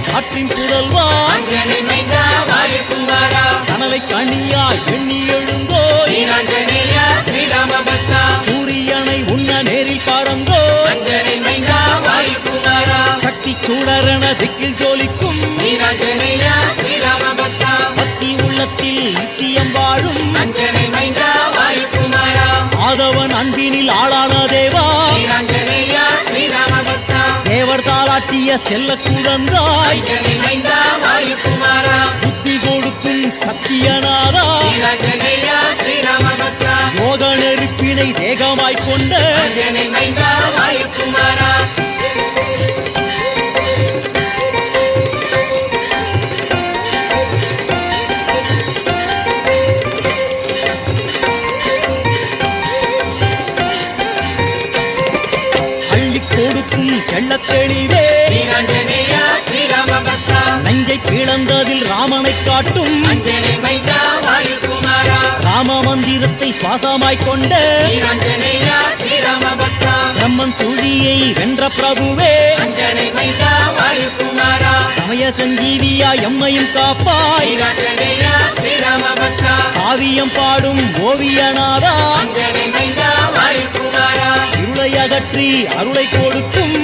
காற்றின் புதல்வா கனலை கனியாய் எண்ணி எழுந்தோ சூரியனை உண்ண நேரில் பாருங்கோ சக்தி சூடரண திக்கில் ஜோலிக்கும் பக்தி உள்ளத்தில் நித்தியம் வாழும் ஆதவன் அன்பினில் ஆளான தேவா தேவர் தாளாட்டிய செல்ல குழந்தாய் புத்தி கொடுக்கும் சத்தியநாதா யோக நெருப்பினை தேகமாய் கொண்ட தெளிவே நஞ்சை பிளந்ததில் ராமனை காட்டும் ராம மந்திரத்தை சுவாசமாய் கொண்ட பிரம்மன் சூழியை வென்ற பிரபுவே சமய சஞ்சீவியா எம்மையும் காப்பாய் காவியம் பாடும் ஓவியநாதா இருளை அகற்றி அருளை கொடுக்கும்